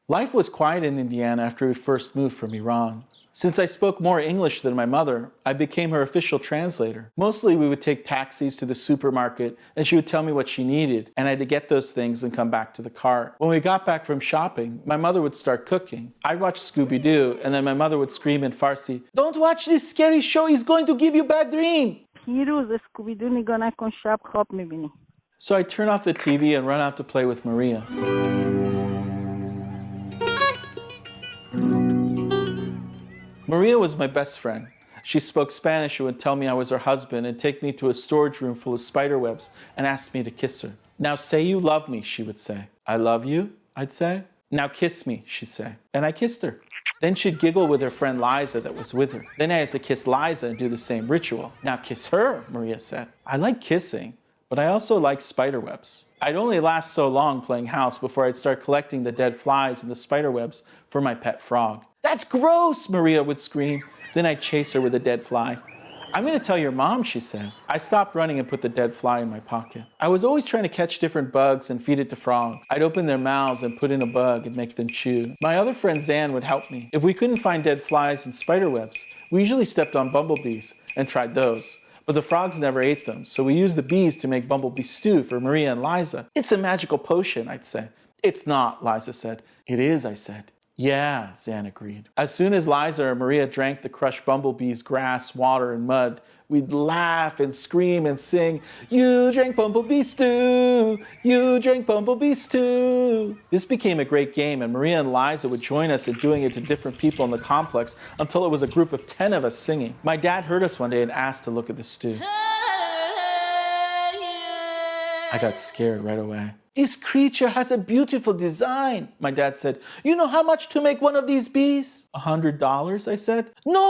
Life was quiet in Indiana after we first moved from Iran. Since I spoke more English than my mother, I became her official translator. Mostly we would take taxis to the supermarket and she would tell me what she needed and I had to get those things and come back to the car. When we got back from shopping, my mother would start cooking. I'd watch Scooby-Doo and then my mother would scream in Farsi, "Don't watch this scary show, he's going to give you a bad dream." پیروز اسکوبیدو نگاه نکن شب خواب میبینی. So I'd turn off the TV and run out to play with Maria. Maria was my best friend. She spoke Spanish and would tell me I was her husband and take me to a storage room full of spider webs and ask me to kiss her. "Now say you love me," she would say. "I love you," I'd say. "Now kiss me," she'd say. And I kissed her. Then she'd giggle with her friend Liza that was with her. Then I had to kiss Liza and do the same ritual. "Now kiss her," Maria said. I like kissing, but I also like spider webs. I'd only last so long playing house before I'd start collecting the dead flies and the spider webs for my pet frog. "That's gross," Maria would scream. Then I'd chase her with a dead fly. "I'm going to tell your mom," she said. I stopped running and put the dead fly in my pocket. I was always trying to catch different bugs and feed it to frogs. I'd open their mouths and put in a bug and make them chew. My other friend Zan would help me. If we couldn't find dead flies and spider webs, we usually stepped on bumblebees and tried those. But the frogs never ate them, so we used the bees to make bumblebee stew for Maria and Liza. "It's a magical potion," I'd say. "It's not," Liza said. "It is," I said. "Yeah," Zan agreed. As soon as Liza or Maria drank the crushed bumblebees, grass, water, and mud, we'd laugh and scream and sing, "You drank bumblebee stew! You drank bumblebee stew!" This became a great game, and Maria and Liza would join us in doing it to different people in the complex until it was a group of 10 of us singing. My dad heard us one day and asked to look at the stew. I got scared right away. "This creature has a beautiful design," my dad said. "You know how much to make one of these bees?" $100, I said. No,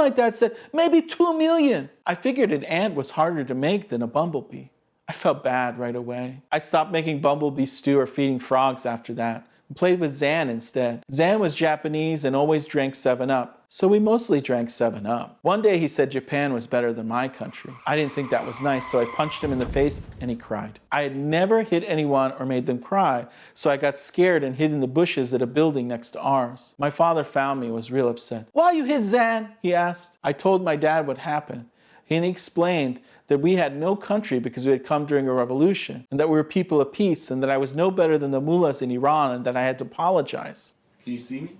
my dad said, "maybe 2 million. I figured an ant was harder to make than a bumblebee. I felt bad right away. I stopped making bumblebee stew or feeding frogs after that. and played with Zan instead. Zan was Japanese and always drank 7-Up, so we mostly drank 7-Up. One day he said Japan was better than my country. I didn't think that was nice, so I punched him in the face and he cried. I had never hit anyone or made them cry, so I got scared and hid in the bushes at a building next to ours. My father found me and was real upset. "Why you hit Zan?" he asked. I told my dad what happened. He explained that we had no country because we had come during a revolution, and that we were people of peace, and that I was no better than the mullahs in Iran, and that I had to apologize. Can you see me?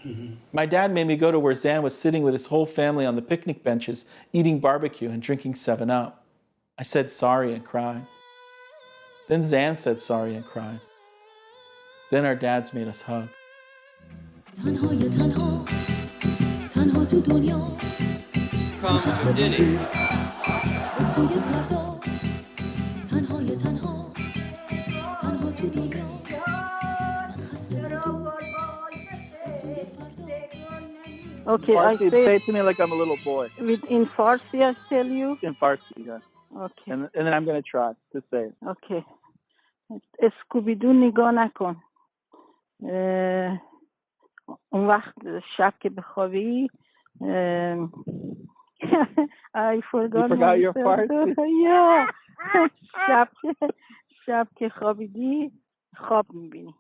Mm-hmm. My dad made me go to where Zan was sitting with his whole family on the picnic benches, eating barbecue and drinking 7-Up. I said sorry and cried. Then Zan said sorry and cried. Then our dads made us hug. Okay, Farsi, say it to me like I'm a little boy. In Farsi I tell you? In Farsi, yeah. Okay. And then I'm going to try to say it. Okay. اسکوبیدو نگاه نکن. اون وقت شب که بخوابی I forgot. You forgot your Farsi? Yeah. شب که خوابیدی خواب میبینی.